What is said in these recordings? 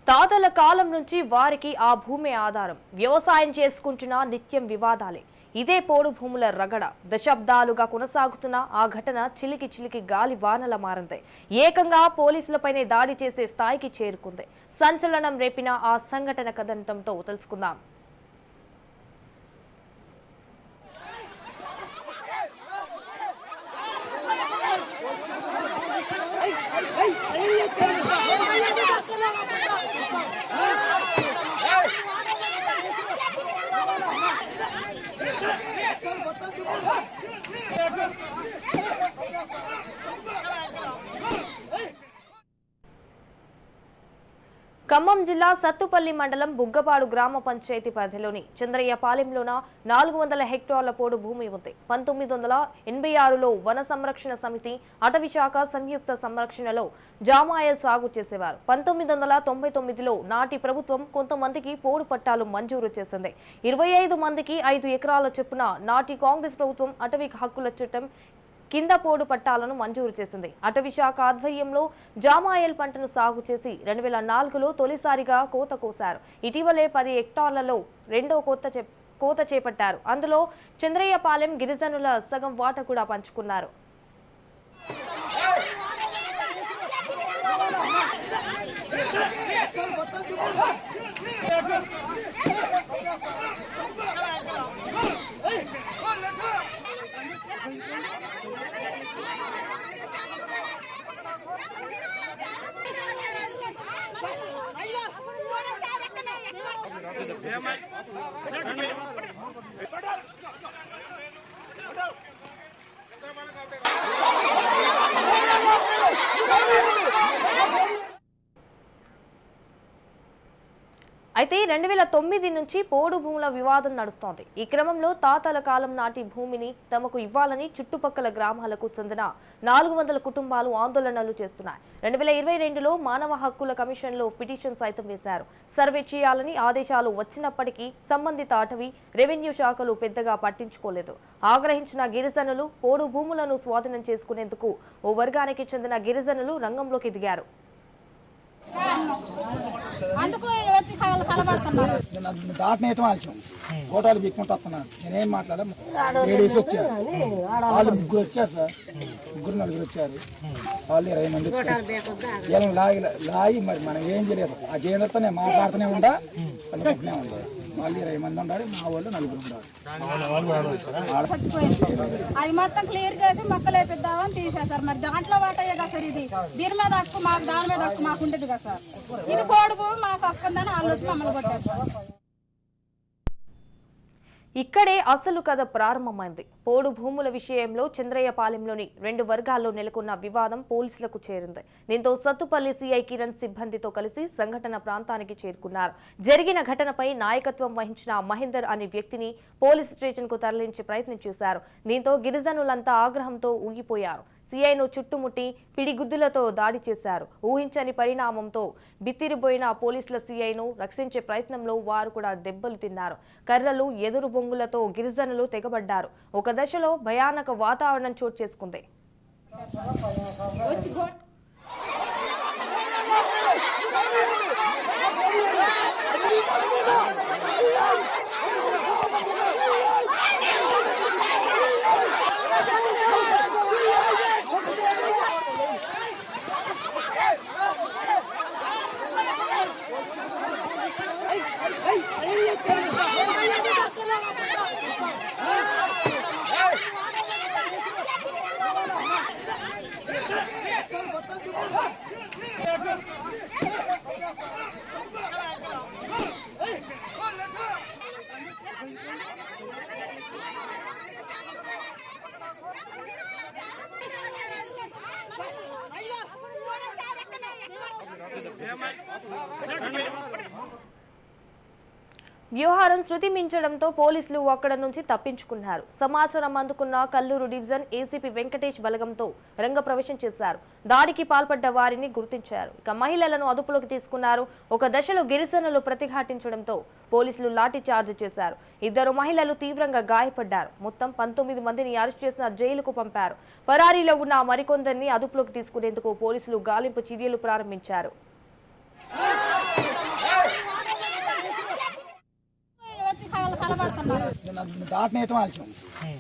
తాతల కాలం నుంచి వారికి ఆ భూమి ఆధారం. వ్యవసాయం చేసుకుంటున్న నిత్యం వివాదాలే. ఇదే పోడు భూముల రగడ. దశాబ్దాలుగా కొనసాగుతున్న ఆ ఘటన చిలికి చిలికి గాలి వానల మారింది. ఏకంగా పోలీసులపైనే దాడి చేసే స్థాయికి చేరుకుంది. సంచలనం రేపిన ఆ సంఘటన కథనంతో తెలుసుకుందాం. ఖమ్మం జిల్లా సత్తుపల్లి మండలం బుగ్గపాడు గ్రామ పంచాయతీ పరిధిలోని చంద్రయ్యపాలెంలోన 400 హెక్టార్ల పోడు భూమి ఉంది. 1986లో వన సంరక్షణ సమితి, అటవీ శాఖ సంయుక్త సంరక్షణలో జామాయల్ సాగు చేసేవారు. 1999లో నాటి ప్రభుత్వం కొంతమందికి పోడు పట్టాలు మంజూరు చేసింది. 25 మందికి 5 ఎకరాల చొప్పున నాటి కాంగ్రెస్ ప్రభుత్వం అటవీ హక్కుల చట్టం కింద పోడు పట్టాలను మంజూరు చేసింది. అటవీ శాఖ ఆధ్వర్యంలో జామాయల్ పంటను సాగు చేసి 2004లో తొలిసారిగా కోత కోశారు. ఇటీవలే 10 హెక్టార్లలో రెండో కోత చేపట్టారు. అందులో చంద్రయ్యపాలెం గిరిజనుల సగం వాటా కూడా పంచుకున్నారు. అయితే 2009 నుంచి పోడు భూముల వివాదం నడుస్తోంది. ఈ క్రమంలో తాతల కాలం నాటి భూమిని తమకు ఇవ్వాలని చుట్టుపక్కల గ్రామాలకు చెందిన 400 కుటుంబాలు ఆందోళనలు చేస్తున్నాయి. 2022లో మానవ హక్కుల కమిషన్లో పిటిషన్ సైతం వేశారు. సర్వే చేయాలని ఆదేశాలు వచ్చినప్పటికీ సంబంధిత అటవీ, రెవెన్యూ శాఖలు పెద్దగా పట్టించుకోలేదు. ఆగ్రహించిన గిరిజనులు పోడు భూములను స్వాధీనం చేసుకునేందుకు ఓ వర్గానికి చెందిన గిరిజనులు రంగంలోకి దిగారు. దాటనేయటం ఆల్చాం ఫోటోలు బిక్కుంటూ వస్తున్నాను. నేనేం మాట్లాడాలి. లేడీస్ వచ్చారు, వాళ్ళు 3 వచ్చారు సార్, 4 వచ్చారు. వాళ్ళు 20 మంది వచ్చారు. వీళ్ళని లాగి మరి మనం ఏం చేయలేదు. ఆ జైలర్తో నేను మాట్లాడుతూనే ఉండా, అనుకుంటూనే ఉండా. వాళ్ళు 20 మంది ఉండాలి, మా వాళ్ళు 4 ఉండాలి. అది మొత్తం క్లియర్ చేసి మొక్కలు వేపిద్దామని తీసేసారు. మరి దాంట్లో వాటయ్యే కదా సార్. ఇది దీని మీద హక్కు మాకు, దాని మీద హక్కు మాకు ఉంటుంది కదా సార్. ఇది పోడుకు మాకు హక్కు ఉందని వాళ్ళు వచ్చి మమ్మల్ని కొట్టారు. ఇక్కడే అసలు కథ ప్రారంభమైంది. పోడు భూముల విషయంలో చంద్రయ్యపాలెంలోని 2 వర్గాల్లో నెలకొన్న వివాదం పోలీసులకు చేరింది. దీంతో సత్తుపల్లి సిఐ కిరణ్ సిబ్బందితో కలిసి సంఘటన ప్రాంతానికి చేరుకున్నారు. జరిగిన ఘటనపై నాయకత్వం వహించిన మహేందర్ అనే వ్యక్తిని పోలీస్ స్టేషన్కు తరలించే ప్రయత్నం చేశారు. దీంతో గిరిజనులంతా ఆగ్రహంతో ఊగిపోయారు. సిఐను చుట్టుముట్టి పిడిగుద్దులతో దాడి చేశారు. ఊహించని పరిణామంతో బిత్తిరిపోయిన పోలీసుల సిఐను రక్షించే ప్రయత్నంలో వారు కూడా దెబ్బలు తిన్నారు. కర్రలు, ఎదురు బొంగులతో గిరిజనులు తెగబడ్డారు. ఒక దశలో భయానక వాతావరణం చోటు చేసుకుంది. వ్యవహారం శృతి మించడంతో పోలీసులు అక్కడ నుంచి తప్పించుకున్నారు. సమాచారం అందుకున్న కల్లూరు డివిజన్ ఏసీపీ వెంకటేష్ బలగంతో రంగప్రవేశం చేశారు. దాడికి పాల్పడ్డ వారిని గుర్తించారు. ఇక మహిళలను అదుపులోకి తీసుకున్నారు. ఒక దశలో గిరిజనులు ప్రతిఘటించడంతో పోలీసులు లాఠీ చార్జ్ చేశారు. 2 మహిళలు తీవ్రంగా గాయపడ్డారు. మొత్తం 19 మందిని అరెస్ట్ చేసిన జైలుకు పంపారు. పరారీలో ఉన్న మరికొందరిని అదుపులోకి తీసుకునేందుకు పోలీసులు గాలింపు చర్యలు ప్రారంభించారు. దాటనేయటం ఆలస్యం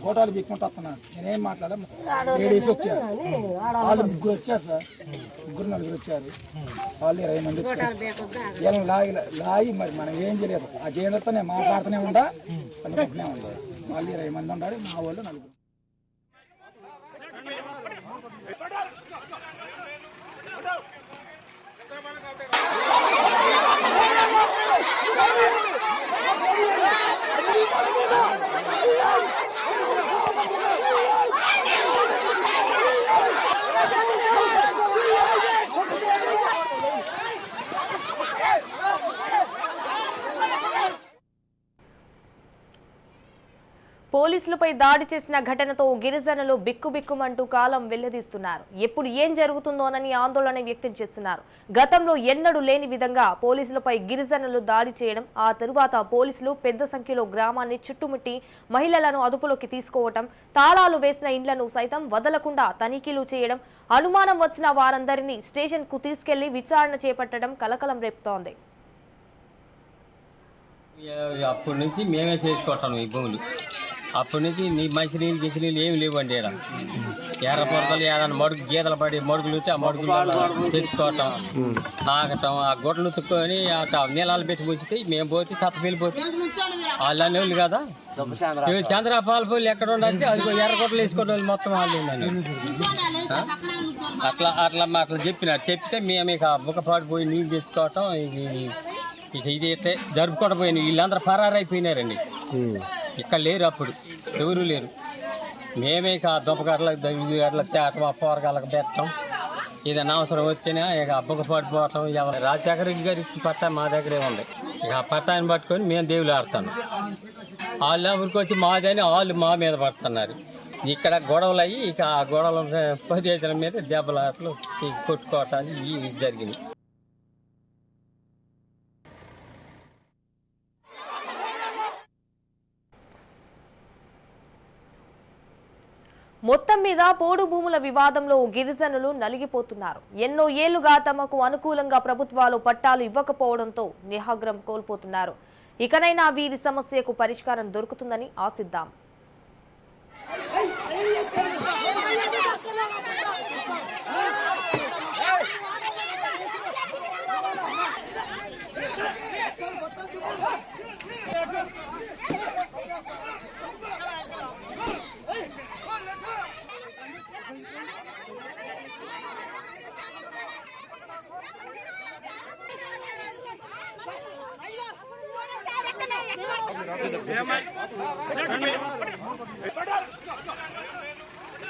ఫోటోలు బిక్కుంటూ వస్తున్నాను. నేనేం మాట్లాడాలి. లేడీస్ వచ్చారు, వాళ్ళు ముగ్గురు వచ్చారు సార్, ముగ్గురు నలుగురు వచ్చారు, వాళ్ళు 20 మంది వచ్చారు. వీళ్ళని లాగి మరి మనం ఏం చేయలేదు. ఆ జైలర్తో నేను మాట్లాడుతూనే ఉండా, అనుకుంటూనే ఉందా. వాళ్ళు 20 మంది ఉండాలి, మా వాళ్ళు నలుగురు. పోలీసులపై దాడి చేసిన ఘటనతో గిరిజనులు బిక్కుబిక్కుమంటూ కాలం వెల్లదీస్తున్నారు. ఎప్పుడు ఏం జరుగుతుందోనని ఆందోళన వ్యక్తం చేస్తున్నారు. గతంలో ఎన్నడూ లేని విధంగా పోలీసులపై గిరిజనులు దాడి చేయడం, ఆ తరువాత పోలీసులు పెద్ద సంఖ్యలో గ్రామాన్ని చుట్టుముట్టి మహిళలను అదుపులోకి తీసుకోవటం, తాళాలు వేసిన ఇండ్లను సైతం వదలకుండా తనిఖీలు చేయడం, అనుమానం వచ్చిన వారందరినీ స్టేషన్కు తీసుకెళ్లి విచారణ చేపట్టడం కలకలం రేపుతోంది. అప్పటి నుంచి మేమే చేసుకోవటం ఈ భూములు. అప్పటి నుంచి నీ మంచినీళ్ళు గిచ్చినీళ్ళు ఏమి లేవండి. ఎర్ర పొరతలు ఏదైనా మడుగు గీతలు పడి మడుగులు ఉంటే ఆ మడుగులు తెచ్చుకోవటం, తాగటం, ఆ గొడ్డలు ఉతుక్కొని నీళ్ళాలు పెట్టి ఉంచితే మేము పోతే చెత్త వెళ్ళిపోతే వాళ్ళు అనేవాళ్ళు కదా. చంద్రపాల పూలు ఎక్కడ ఉండంటే అది ఎర్ర గొడ్డలు వేసుకోవడం మొత్తం వాళ్ళు ఉండండి. అట్లా చెప్పినారు. చెప్తే మేము ఇక బుక్కపాడిపోయి నీళ్ళు తెచ్చుకోవటం, ఇక ఇది జరుపుకోవడం పోయిన వీళ్ళందరూ పరారైపోయినారండి. ఇక్కడ లేరు, అప్పుడు ఎవరు లేరు. మేమే ఇక దుంపగడ్డలకు గడ్డలకు తేటం, ఆ పోరగాళ్ళకి పెట్టడం, ఏదైనా అవసరం వస్తేనే ఇక అబ్బకు పడిపోవటం. రాజశేఖర రెడ్డి గారి పట్టా మా దగ్గరే ఉంది. ఇక ఆ పట్టాన్ని పట్టుకొని మేము దేవులు ఆడతాను. వాళ్ళు ఊరికి వచ్చి మాదని వాళ్ళు మా మీద పడుతున్నారు. ఇక్కడ గొడవలు అయ్యి ఇక ఆ గొడవల పదేజల మీద దెబ్బలాటలు కొట్టుకోవటాలు ఇవి జరిగినాయి. మొత్తం మీద పోడు భూముల వివాదంలో గిరిజనులు నలిగిపోతున్నారు. ఎన్నో ఏళ్లుగా తమకు అనుకూలంగా ప్రభుత్వాలు పట్టాలు ఇవ్వకపోవడంతో నిరాగ్రహం కోల్పోతున్నారు. ఇకనైనా వీరి సమస్యకు పరిష్కారం దొరుకుతుందని ఆశిద్దాం.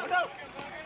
Hey!